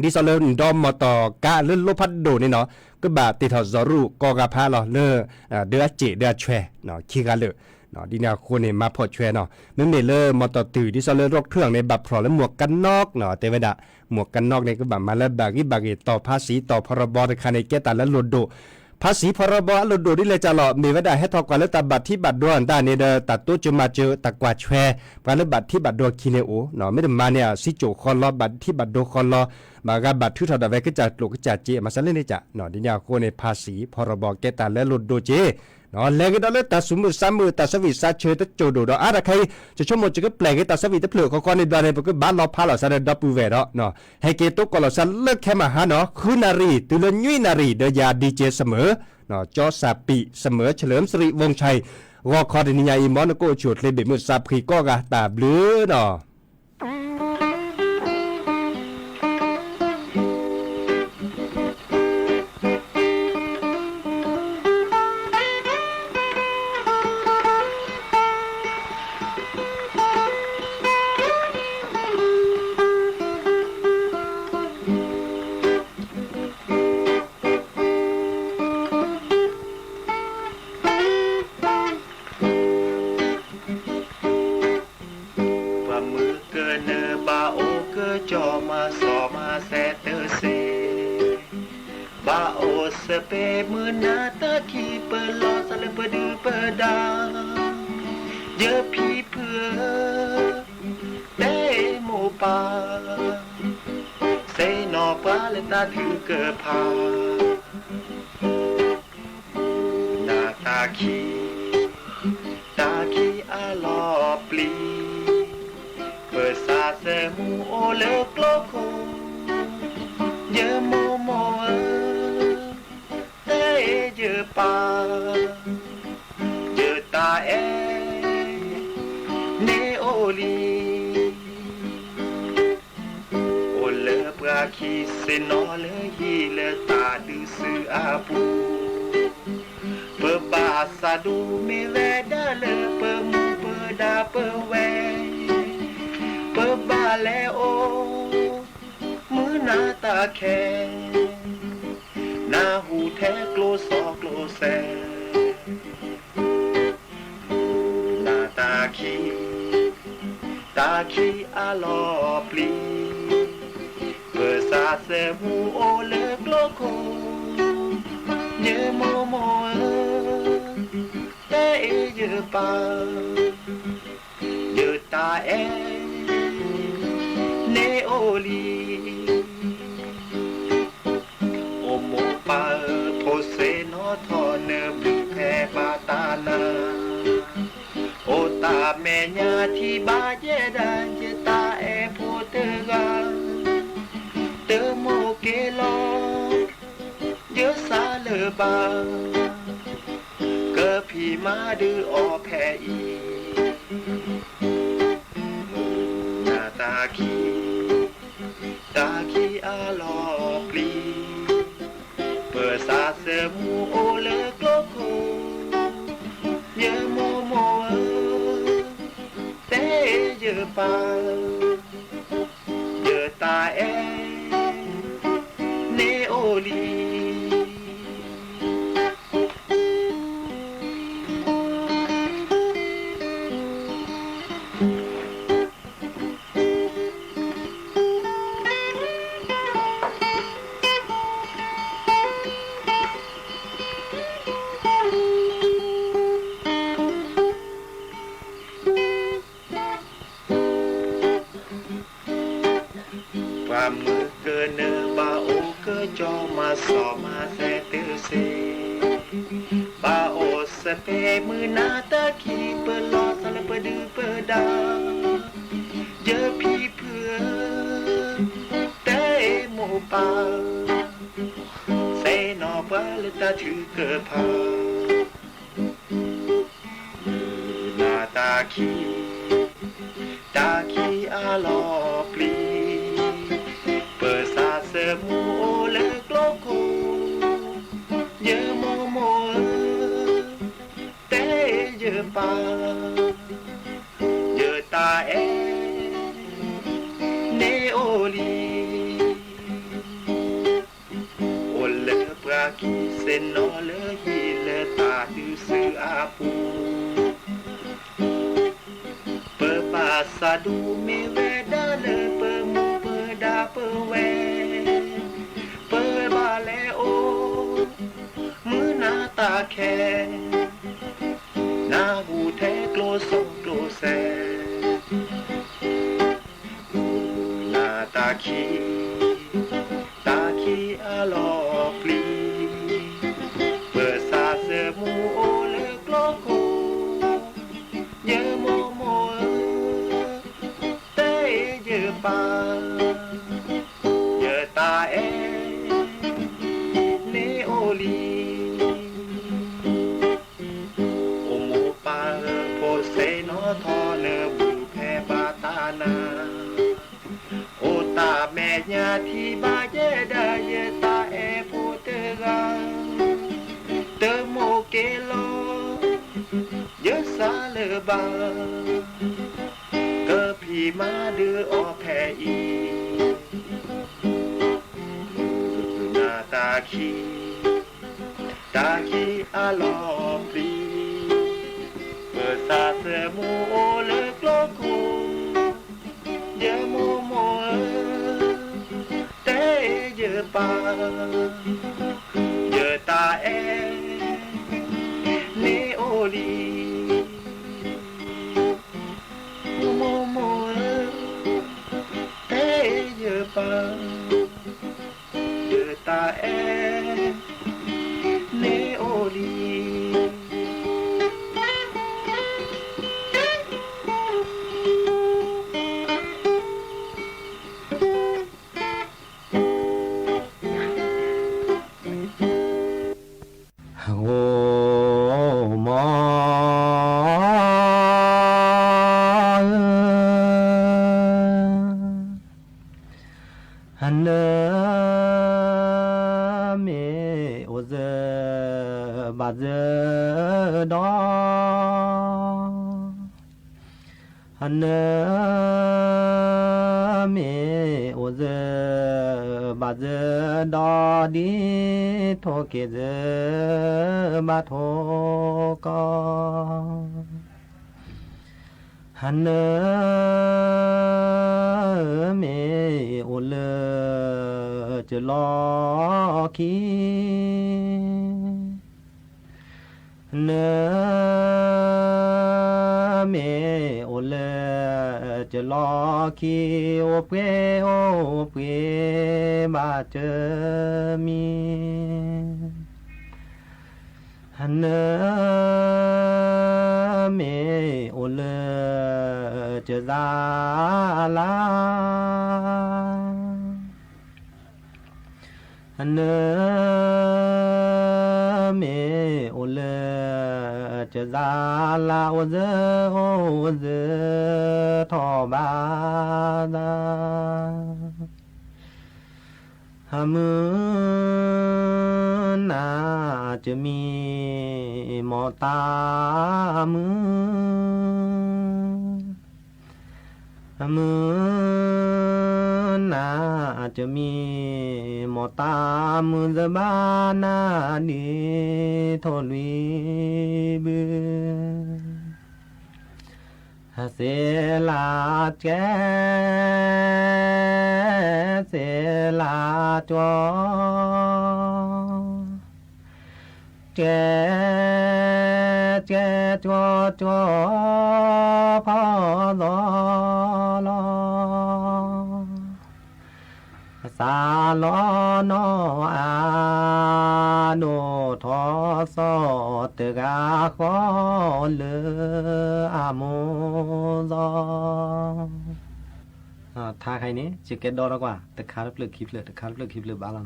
ดิซอเลอร์ดอมมอตอกาเล่นโลพัดโดนี่เนาะก็บาติดถอดซอรูกอกาพาเนาะเลอเดือเจเดือแชเนาะขี้กาเลเนาะดินาโคเนี่ยมาพอแชเนาะไม่เมเลอร์มอตอตือดิซอเลอร์รถเครื่องในบับพรอและหมวกกันนอกเนาะเตเวดาหมวกกันนอกในก็แบบมาแล้วบากิต่อภาษีต่อพรบในคาในเกตาและโลดโดภาษีพรบโลดโดนี่เลยจะหล่อมีไว้ได้ให้ทอกว่าแล้วตัดบัตรที่บัตรดวนด้านนี้เดตัดตัวจะมาเจอตะกวาดแชร์ว่าแล้วบัตรที่บัตรดวคีเนโอเนาะไม่ได้มาเนี่ยซิโจคอลอบัตรที่บัตรโดคอลอมากาบัตรที่ถอดเอาไว้ก็จะโลกก็จะเจมาซะเลยนี่จ้ะเนาะดิญาโคในภาษีพรบเกตาและโลดโดเจเนาะแล้วก็ได้ตัดสมมุติ3มือตัดสวิซาเชตโจโดดอะไรใครจะชมหมดจะก็แปลกตัดสวิตเปลือกเขาในบ้านในก็บ้านเราพาเราซะได้ดับปูเวเนาะให้เกตุกก็เราซะเลิกแค่มาหาเนาะคือนารีตุลยุยนารีเดียดีเจเสมอเนาะจอซาปีเสมอเฉลิมสิริวงชัยรอคอดินิยาอีมอนโกโฉดเลยเบมือซาพรีก็กะตาบลือเนาะเปมือนาตาคีเปิดลอสเลเปดือเปิดดาเยอะพี่เพื่อเต้หมูป่าเซนอปลาเลตาถือเกิดพานาตาคีอาลอปลีเปิดซาเซมูโอเลกโลโคเยอะโมเยอะปาเยอะตาเอเนโอลีโอเลปราคีเซนอเลฮีเลตาดูสืออาปูเปบาซาดูเมเวดาเลเปมูเปดาเปเวเปบาเลโอมือนาตาแคนาหูแท้โกลซอโกลแซนาตาคีอาลอปลีเบอร์ซาเซมูโอเลโกลโคเยโมเตเยปาเยต ตาเอเนโอลีโอโมปาโพเซโนทอเนบลูแพบาตานาโอตาเมญาที่บาเยดาเจตาเอโพเตกาเตโมเกโลเยสาเลบาเกอพีมาดือออแพอีนาตาคีอาลอปลีเปิดซาเสมูโอเลโกโคเยโมโมเตเยปาเยตาเอเนโอลีมือเกินเนบาโอเกจอมาสอมาเซเตเซบาโอสเปมือนาตะคีเปลอสลเปดือเปดาเยอะพี่เพื่อเตโมปาเซนอบาลตาถือเกพานาตาคีอาลอปลีเปิดซาเสมูโอเลโกโกเยโมโมเตเยปาเยตาเอเนโอลีโอเลปรากีเซนอเลฮีเลตาดูสืออาปูเปิดปาสาดูเมเวดาเลเปิดมูเปิดดาเปิดเวเปิดบาเลโอมือหน้าตาแค่หน้าหูแท้โกลสงโกลแซหน้าตาคีอาลอปลีเปิดซาเสมูโอเลโกโกเยโมโมเตเยปาเยตาเอเนโอลีโอโมปาโพเซโนทอเนบูแพบาตานาโอตาแม่ญาที่บาเยดาเยตาเอโพเตกาเตโมเกโลเยสาเลบาเกอพีมาดือออแพอีนาตาคีอาลอปลีเปิดซาเสมูโอเลโกโกเยโมโมเตเยปาเยตาเอเนโอลีโมโมเตเยปาเยตาเอเนโอลี ฮันเนเมโอเซบาเซดอดีโทเกเซมาโทกอฮันเนเมโอเลจะลอคีเน เมโอเลจะลอคีโอเปโอเปมาเจอมีฮันเนเมโอเลจะซาลาฮันเนเมโอเลจะซาลาโอเซโอเซทอบาดาฮามืนาจะมีมอตามืมืนาจะมีมอตามือจะบานาดีทอลุยบือเสลาแกเสลาจวแกจวพอลอลอสาลอนออาโนทอสอตกาขอเลอโมซอท่าใครนี้จะเก็ตดอร์กว่าตะคาร์เปลือกคลิปเลยตะคาร์เปลือกคลิปเลยบ้าลัง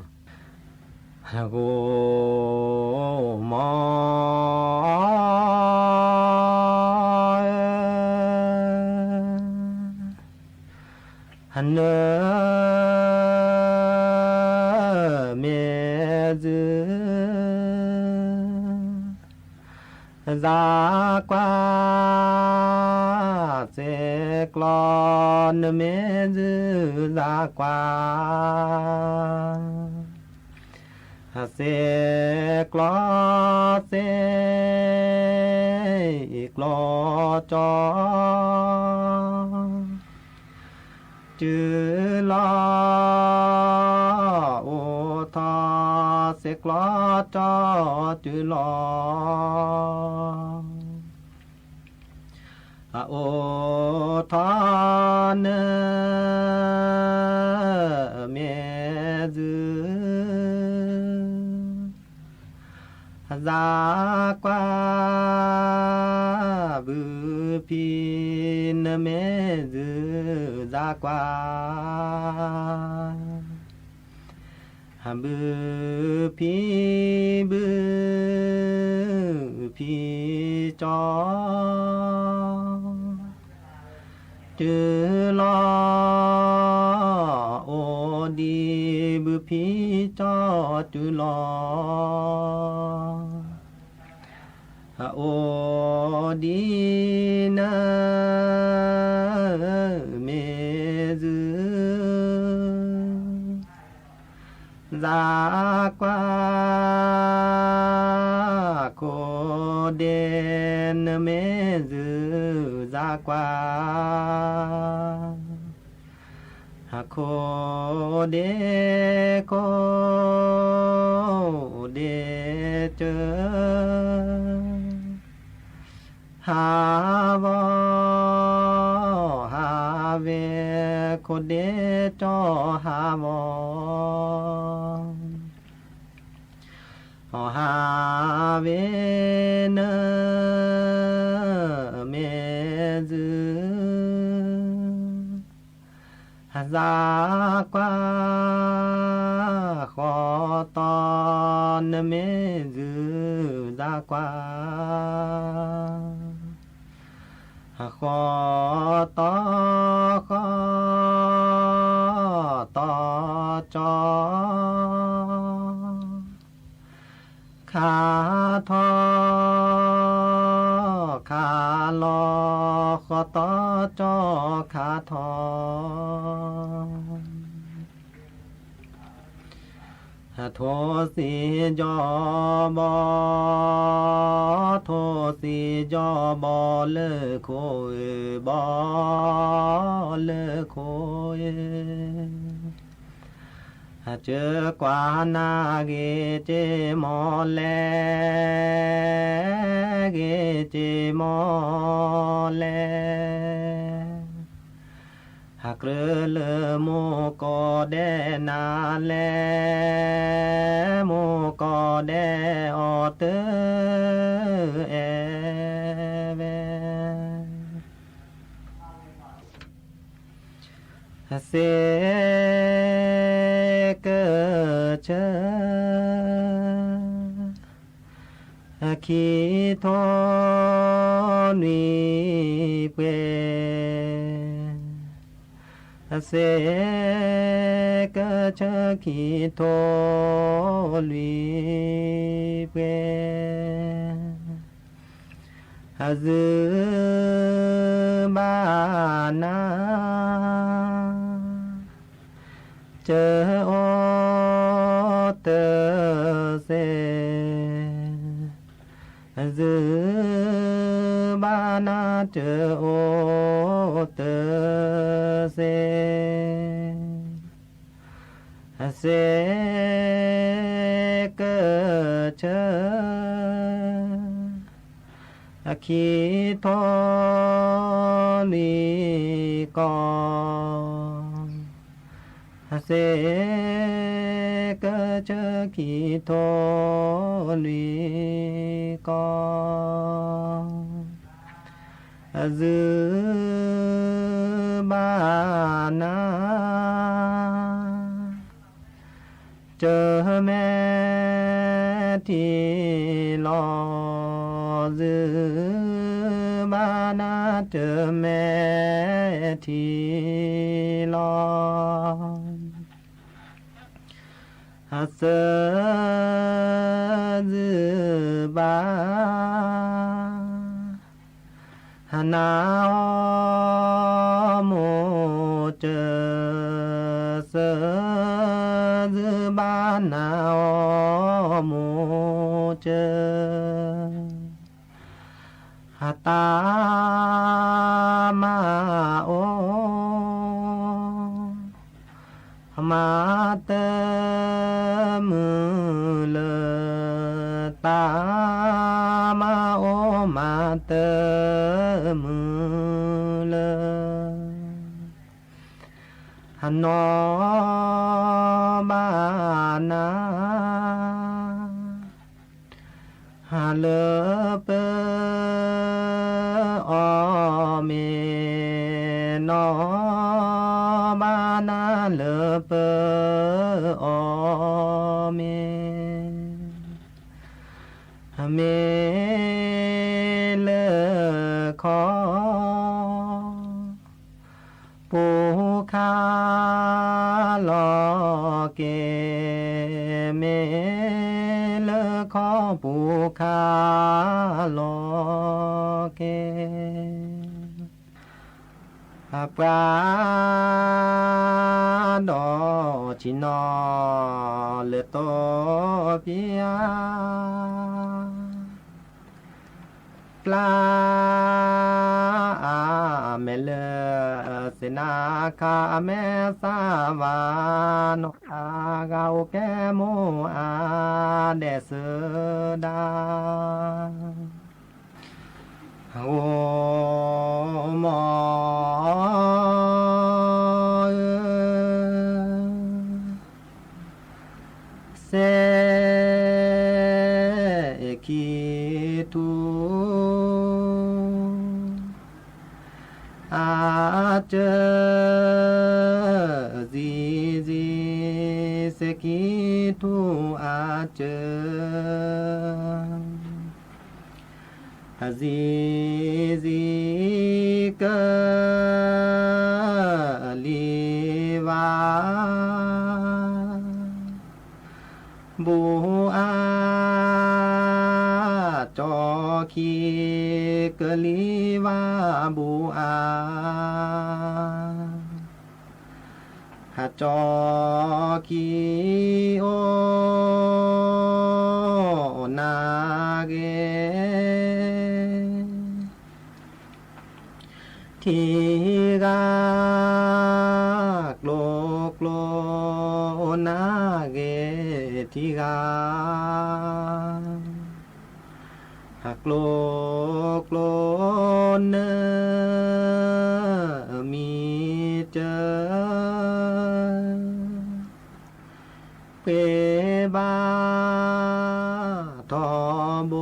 โกมอฮันเนเมซากวาเซกลอนเมซากวาเสกลอเสกลอจอจือลอโอทอเสกลอจอจือลอโอทอเนเมซจากวาบุพีนเมซจากวาบุพีจอจือลอโอดีบุพีจอจือลอโอดีนะเมซจากวาโคเดนเมซจากวาโคเดโคเดเจอฮาวอฮาเวโคเดจอฮาวอฮาเวนเมซจากวาขอตอนเมซจากวาขอต่อจอขาทอขาลอขอต่อจอขาทอโทสีจอบอโทสีจอบอเลโคบอเลโค เจอกว่านาเกเจมอแลเกเจมอแลหากเรือเลอโมกอแดนาแลโมกอแดออเตเอเวเสกเชขีทอนวิเปเสกเชขีทอลุเปฮะซบานาเจอโอเตเซซบานาเจอโอเตเซเสกเชขีทอลีกอเสกเชขีทอลีกอซบานาเจอแม่ที่รอซบานาเจอแม่ที่รอฮัสซบาฮานาโมเจเซบานาโมเจฮาตามาโอมาเตมือเลตามาโอมาเตมือเลฮันนอบานาฮาเลเปอเมนอบานาเลเปอเมเมเลขอปูคาลอเกเมเลขอปูคาลอเกปราดอชินอเลโตเปียปลาเมเลเสนาคาเมสาวานอากาแกโมอาเดสดาโอมอเสกิทูอาเจซีซีเสกิทูอาเจซีซีกะลีวาบูอาจอคีกะลีวาบูอาฮะจอคีโอนาเกทีกากโลกโล นาเกทิกาหักโลกโลเนมีเจอเปบาทอบ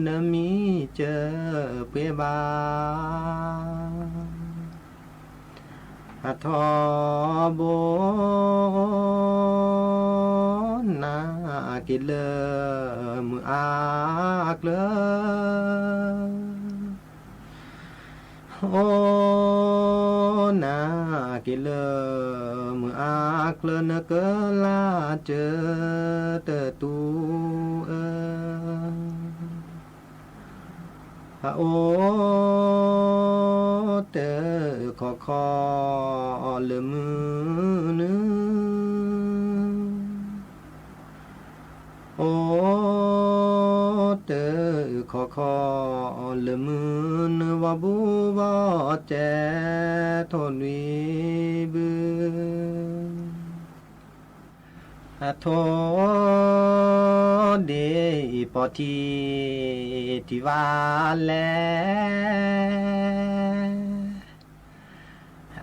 นมีเจอเปบาทอบนนากิเลมืออากเลโอ้นากิเลมืออากเลนเกลาเจอเตตูโอ้เตขอเลมือนึโอ้เตขอเลมือนว่าบูว่าแจทนวีบืโทเดปอทีทิวาแล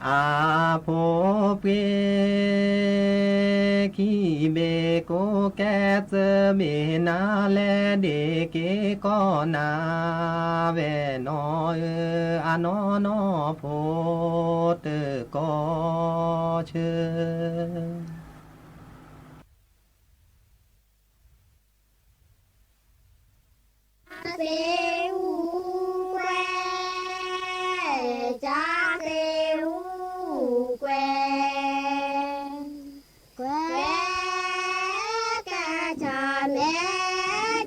อาโพเปคีเบโกแกเจเมนาแลเดเกก็นาเวนอยอนอนอโพเตก็เชเซอูแควจ้าเซอูแควแควกะชาแม่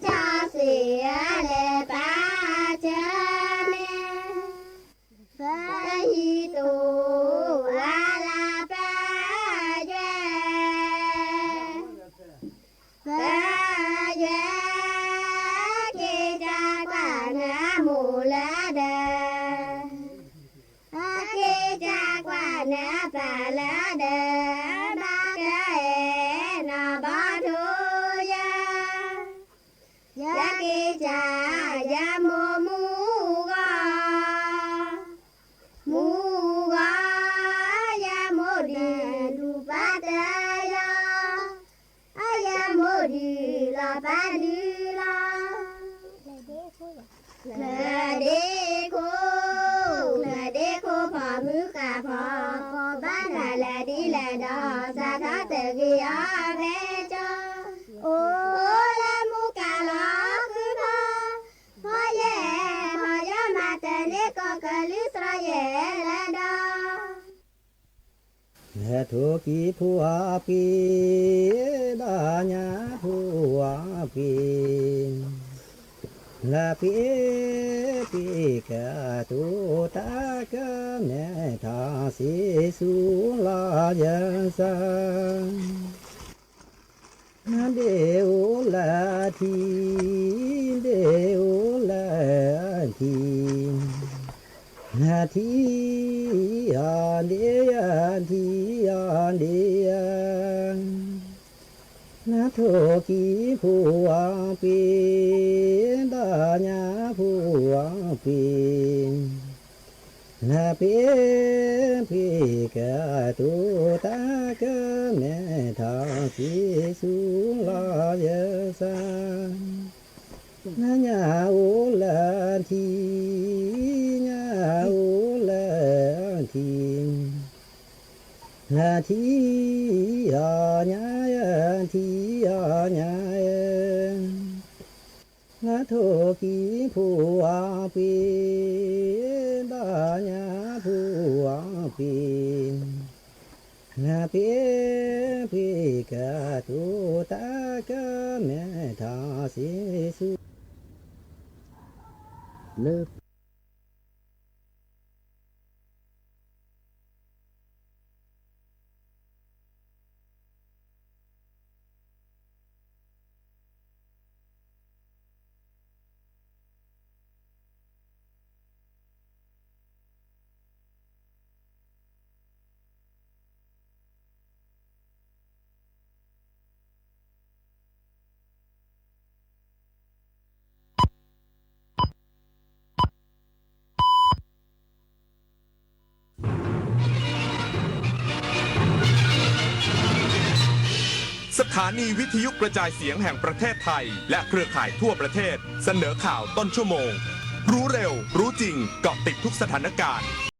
ชาเสียเลปาเจเนฟาฮิตูอาลาปาเจฟาเจทุกีผัวปีดาญาผัวปีลาปีปีกะตุตากะเนทาสิสุลายะสานาเดโอลาทีเดโอลาทีนาทีอันเดียนทีอันเดียนนาโทกีผัวปีดาญาผัวปีนาเปีปีกะตุตากะเมทาสิสุลายะสานาญาโอลาทีญาโอลาทีนาทีอาญาทีอาญานาโทกีผัวปีดาญาผัวปีนาเปีปีกะตุตากะเมทาสิสุเลิก สถานีวิทยุกระจายเสียงแห่งประเทศไทยและเครือข่ายทั่วประเทศเสนอข่าวต้นชั่วโมงรู้เร็วรู้จริงเกาะติดทุกสถานการณ์